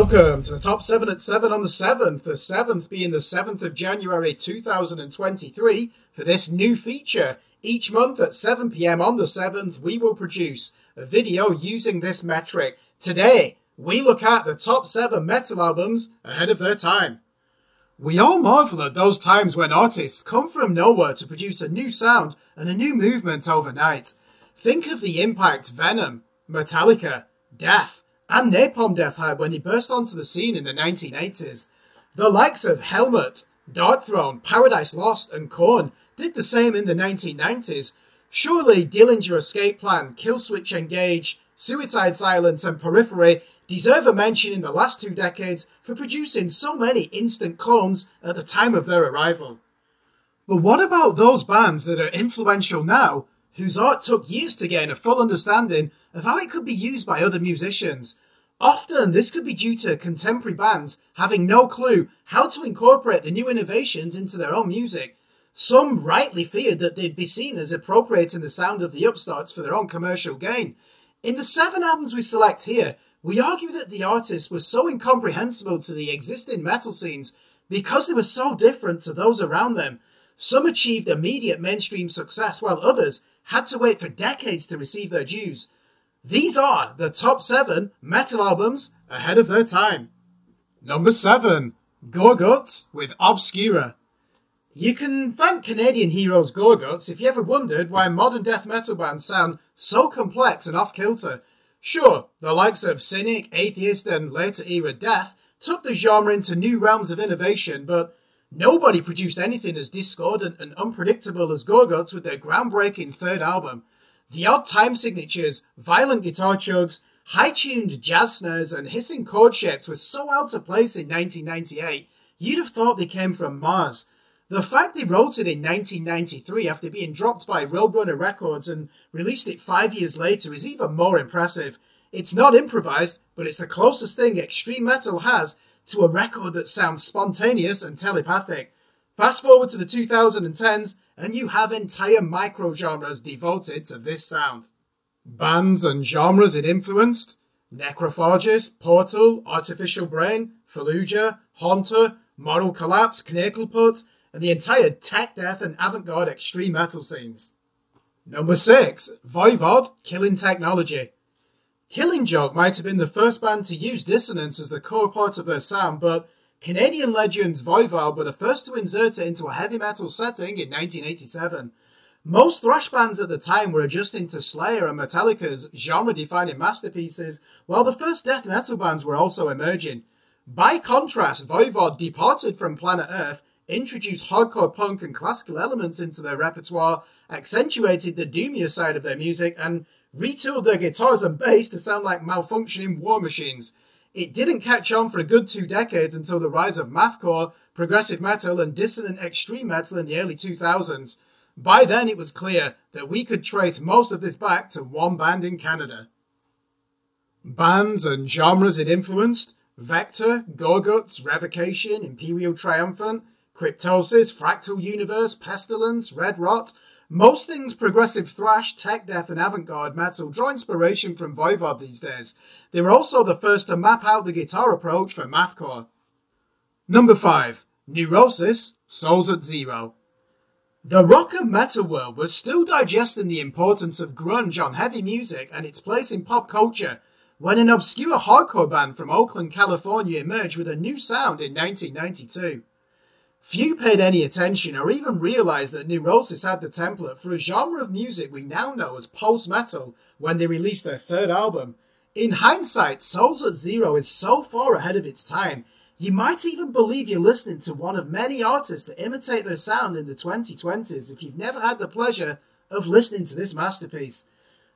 Welcome to the Top 7 at 7 on the 7th, the 7th being the 7th of January 2023 for this new feature. Each month at 7 PM on the 7th, we will produce a video using this metric. Today, we look at the top 7 metal albums ahead of their time. We all marvel at those times when artists come from nowhere to produce a new sound and a new movement overnight. Think of the impact Venom, Metallica, Death, and Napalm Death had when he burst onto the scene in the 1980s. The likes of Helmet, Darkthrone, Paradise Lost, and Korn did the same in the 1990s. Surely Dillinger Escape Plan, Killswitch Engage, Suicide Silence, and Periphery deserve a mention in the last 2 decades for producing so many instant clones at the time of their arrival. But what about those bands that are influential now, whose art took years to gain a full understanding of how it could be used by other musicians? Often this could be due to contemporary bands having no clue how to incorporate the new innovations into their own music. Some rightly feared that they'd be seen as appropriating the sound of the upstarts for their own commercial gain. In the 7 albums we select here, we argue that the artists were so incomprehensible to the existing metal scenes because they were so different to those around them. Some achieved immediate mainstream success while others had to wait for decades to receive their dues. These are the top 7 metal albums ahead of their time. Number 7. Gorguts with Obscura. You can thank Canadian heroes Gorguts if you ever wondered why modern death metal bands sound so complex and off-kilter. Sure, the likes of Cynic, Atheist, and later era Death took the genre into new realms of innovation, but nobody produced anything as discordant and unpredictable as Gorguts with their groundbreaking 3rd album. The odd time signatures, violent guitar chugs, high-tuned jazz snares, and hissing chord shapes were so out of place in 1998, you'd have thought they came from Mars. The fact they wrote it in 1993 after being dropped by Roadrunner Records and released it 5 years later is even more impressive. It's not improvised, but it's the closest thing extreme metal has to a record that sounds spontaneous and telepathic. Fast forward to the 2010s, and you have entire micro-genres devoted to this sound. Bands and genres it influenced: Necrophagist, Portal, Artificial Brain, Fallujah, Haunter, Moral Collapse, Knakelput, and the entire tech death and avant-garde extreme metal scenes. Number 6. Voivod, Killing Technology. Killing Joke might have been the first band to use dissonance as the core part of their sound, but Canadian legends Voivod were the first to insert it into a heavy metal setting in 1987. Most thrash bands at the time were adjusting to Slayer and Metallica's genre-defining masterpieces, while the first death metal bands were also emerging. By contrast, Voivod departed from planet Earth, introduced hardcore punk and classical elements into their repertoire, accentuated the doomier side of their music, and retooled their guitars and bass to sound like malfunctioning war machines. It didn't catch on for a good 2 decades until the rise of mathcore, progressive metal, and dissonant extreme metal in the early 2000s. By then it was clear that we could trace most of this back to one band in Canada. Bands and genres it influenced: Vector, Gorguts, Revocation, Imperial Triumphant, Cryptosis, Fractal Universe, Pestilence, Red Rot. Most things progressive thrash, tech death, and avant-garde metal draw inspiration from Voivod these days. They were also the first to map out the guitar approach for mathcore. Number 5. Neurosis, Souls at Zero. The rock and metal world was still digesting the importance of grunge on heavy music and its place in pop culture when an obscure hardcore band from Oakland, California emerged with a new sound in 1992. Few paid any attention or even realised that Neurosis had the template for a genre of music we now know as post-metal when they released their 3rd album. In hindsight, Souls at Zero is so far ahead of its time, you might even believe you're listening to one of many artists that imitate their sound in the 2020s if you've never had the pleasure of listening to this masterpiece.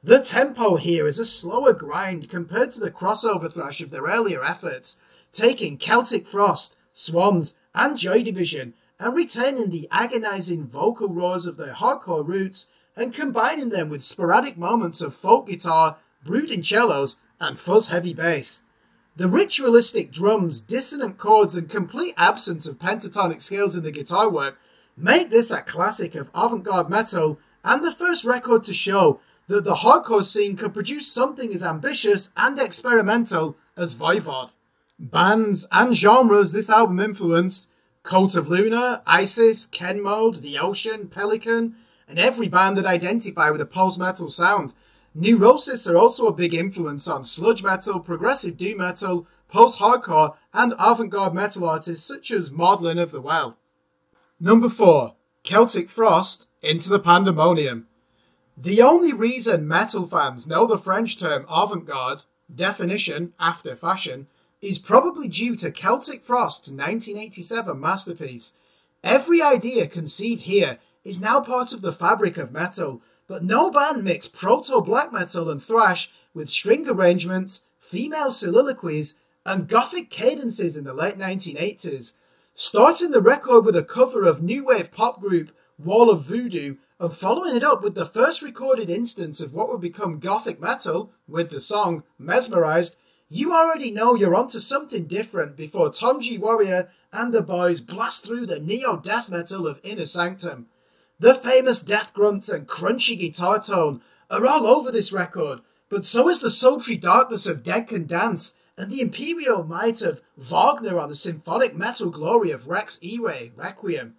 The tempo here is a slower grind compared to the crossover thrash of their earlier efforts, taking Celtic Frost, Swans, and Joy Division, and retaining the agonizing vocal roars of their hardcore roots, and combining them with sporadic moments of folk guitar, brooding cellos, and fuzz-heavy bass. The ritualistic drums, dissonant chords, and complete absence of pentatonic scales in the guitar work make this a classic of avant-garde metal, and the first record to show that the hardcore scene could produce something as ambitious and experimental as Voivod. Bands and genres this album influenced: Cult of Luna, Isis, Ken Mode, The Ocean, Pelican, and every band that identify with a post-metal sound. Neurosis are also a big influence on sludge metal, progressive doom metal, post-hardcore, and avant-garde metal artists such as Maudlin of the Well. Number 4. Celtic Frost, Into the Pandemonium. The only reason metal fans know the French term avant-garde, definition after fashion, is probably due to Celtic Frost's 1987 masterpiece. Every idea conceived here is now part of the fabric of metal, but no band mixed proto-black metal and thrash with string arrangements, female soliloquies, and gothic cadences in the late 1980s. Starting the record with a cover of new wave pop group Wall of Voodoo, and following it up with the first recorded instance of what would become gothic metal with the song Mesmerized, you already know you're onto something different before Tom G. Warrior and the boys blast through the neo-death metal of Inner Sanctum. The famous death grunts and crunchy guitar tone are all over this record, but so is the sultry darkness of Dead Can Dance and the imperial might of Wagner on the symphonic metal glory of Rex Irae, Requiem.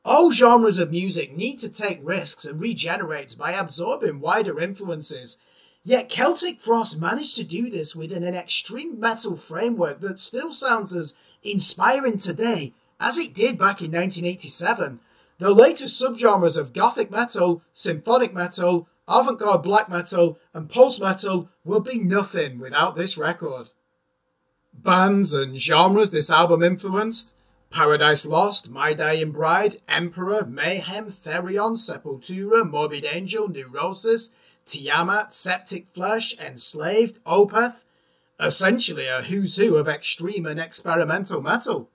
All genres of music need to take risks and regenerate by absorbing wider influences. Yet Celtic Frost managed to do this within an extreme metal framework that still sounds as inspiring today as it did back in 1987. The latest subgenres of gothic metal, symphonic metal, avant-garde black metal, and post-metal will be nothing without this record. Bands and genres this album influenced: Paradise Lost, My Dying Bride, Emperor, Mayhem, Therion, Sepultura, Morbid Angel, Neurosis, Tiamat, Septic Flesh, Enslaved, Opeth. Essentially a who's who of extreme and experimental metal.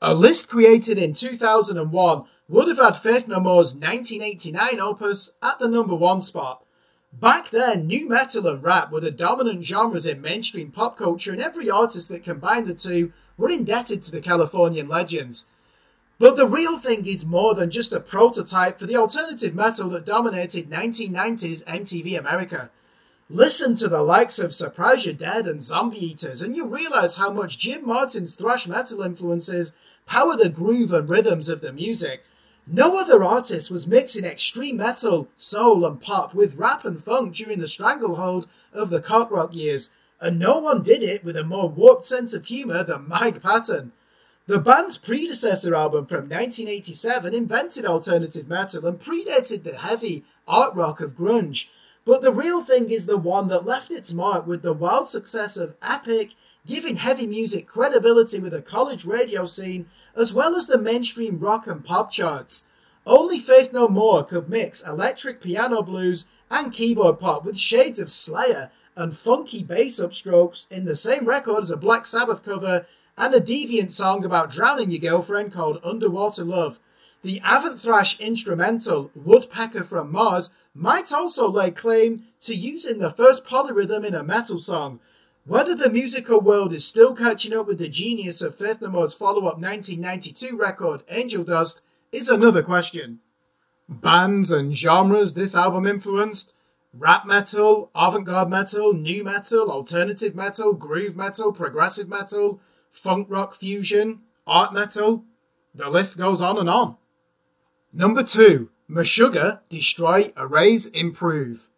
A list created in 2001 would have had Faith No More's 1989 opus at the number 1 spot. Back then, nu metal and rap were the dominant genres in mainstream pop culture, and every artist that combined the two were indebted to the Californian legends. But the real thing is more than just a prototype for the alternative metal that dominated 1990s MTV America. Listen to the likes of Surprise You're Dead and Zombie Eaters, and you'll realize how much Jim Martin's thrash metal influences power the groove and rhythms of the music. No other artist was mixing extreme metal, soul and pop with rap and funk during the stranglehold of the cock rock years, and no one did it with a more warped sense of humour than Mike Patton. The band's predecessor album from 1987 invented alternative metal and predated the heavy art rock of grunge, but the real thing is the one that left its mark with the wild success of Epic, giving heavy music credibility with a college radio scene, as well as the mainstream rock and pop charts. Only Faith No More could mix electric piano blues and keyboard pop with shades of Slayer and funky bass upstrokes in the same record as a Black Sabbath cover and a deviant song about drowning your girlfriend called Underwater Love. The avant thrash instrumental Woodpecker from Mars might also lay claim to using the first polyrhythm in a metal song. Whether the musical world is still catching up with the genius of Faith No More's follow-up 1992 record, Angel Dust, is another question. Bands and genres this album influenced: rap metal, avant-garde metal, nu metal, alternative metal, groove metal, progressive metal, funk rock fusion, art metal. The list goes on and on. Number 2. Meshuggah, Destroy, Erase, Improve.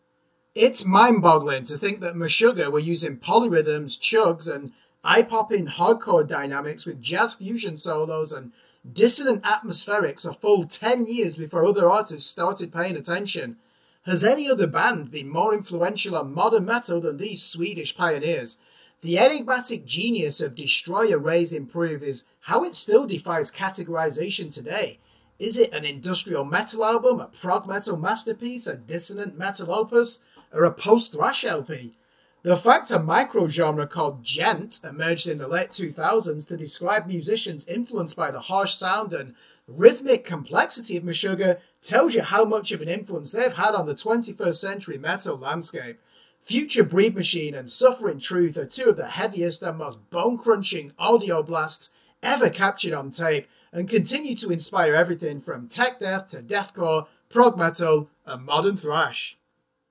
It's mind-boggling to think that Meshuggah were using polyrhythms, chugs, and eye-popping hardcore dynamics with jazz fusion solos and dissonant atmospherics a full 10 years before other artists started paying attention. Has any other band been more influential on modern metal than these Swedish pioneers? The enigmatic genius of Destroy, Erase, Improve is how it still defies categorization today. Is it an industrial metal album, a prog metal masterpiece, a dissonant metal opus, or a post-thrash LP? The fact a micro-genre called gent emerged in the late 2000s to describe musicians influenced by the harsh sound and rhythmic complexity of Meshuggah tells you how much of an influence they've had on the 21st century metal landscape. Future Breed Machine and Suffering Truth are two of the heaviest and most bone-crunching audio blasts ever captured on tape, and continue to inspire everything from tech death to deathcore, prog metal, and modern thrash.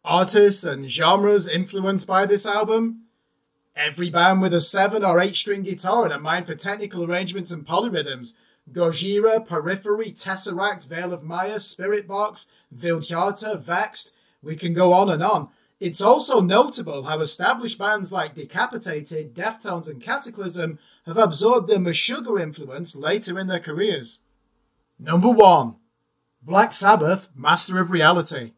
Artists and genres influenced by this album: Every band with a 7 or 8 string guitar and a mind for technical arrangements and polyrhythms. Gojira, Periphery, Tesseract, Veil of Maya, Spirit Box, Vildhjarta, Vexed. We can go on and on. It's also notable how established bands like Decapitated, Deftones and Cataclysm have absorbed the Meshuggah influence later in their careers. Number 1. Black Sabbath, Master of Reality.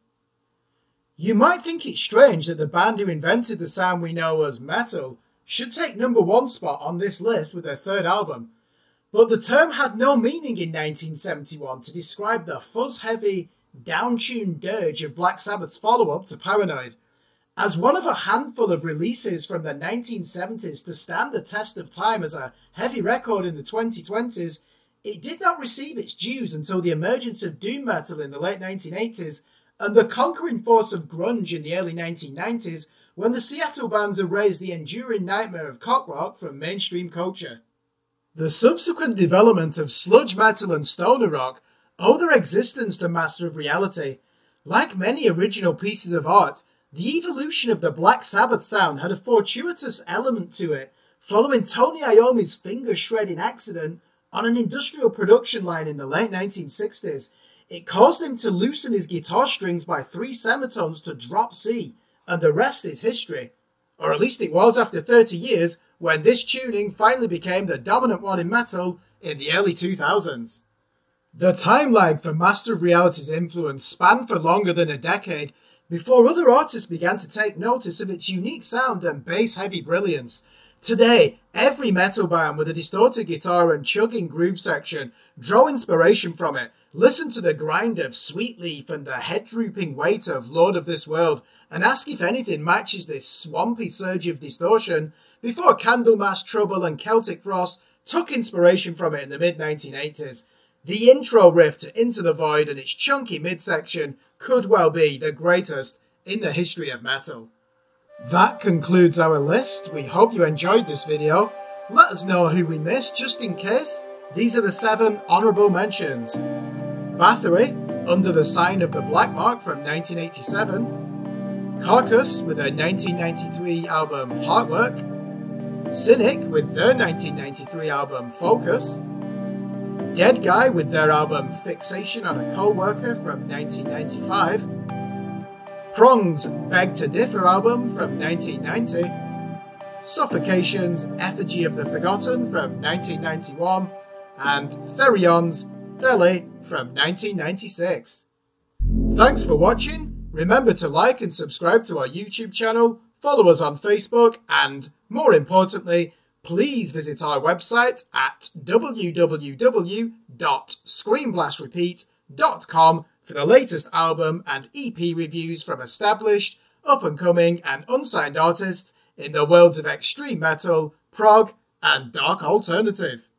You might think it's strange that the band who invented the sound we know as metal should take number 1 spot on this list with their third album, but the term had no meaning in 1971 to describe the fuzz-heavy, down-tuned dirge of Black Sabbath's follow-up to Paranoid. As one of a handful of releases from the 1970s to stand the test of time as a heavy record in the 2020s, it did not receive its dues until the emergence of doom metal in the late 1980s and the conquering force of grunge in the early 1990s, when the Seattle bands erased the enduring nightmare of cock rock from mainstream culture. The subsequent development of sludge metal and stoner rock owe their existence to Master of Reality. Like many original pieces of art, the evolution of the Black Sabbath sound had a fortuitous element to it, following Tony Iommi's finger-shredding accident on an industrial production line in the late 1960s. It caused him to loosen his guitar strings by 3 semitones to drop C, and the rest is history. Or at least it was after 30 years, when this tuning finally became the dominant one in metal in the early 2000s. The time lag for Master of Reality's influence spanned for longer than a decade, before other artists began to take notice of its unique sound and bass-heavy brilliance. Today, every metal band with a distorted guitar and chugging groove section draw inspiration from it. Listen to the grind of Sweetleaf and the head-drooping weight of Lord of this World, and ask if anything matches this swampy surge of distortion before Candlemas, Trouble and Celtic Frost took inspiration from it in the mid-1980s. The intro riff to Into the Void and its chunky midsection could well be the greatest in the history of metal. That concludes our list. We hope you enjoyed this video. Let us know who we missed just in case. These are the 7 honourable mentions. Bathory, Under the Sign of the Black Mark from 1987. Carcass with their 1993 album Heartwork. Cynic with their 1993 album Focus. Dead Guy with their album Fixation on a Co-Worker from 1995. Prong's Beg to Differ album from 1990. Suffocation's Effigy of the Forgotten from 1991. And Therion's Thele from 1996. Thanks for watching. Remember to like and subscribe to our YouTube channel, follow us on Facebook, and more importantly, please visit our website at www.screamblastrepeat.com for the latest album and EP reviews from established, up-and-coming and unsigned artists in the worlds of extreme metal, prog, and dark alternative.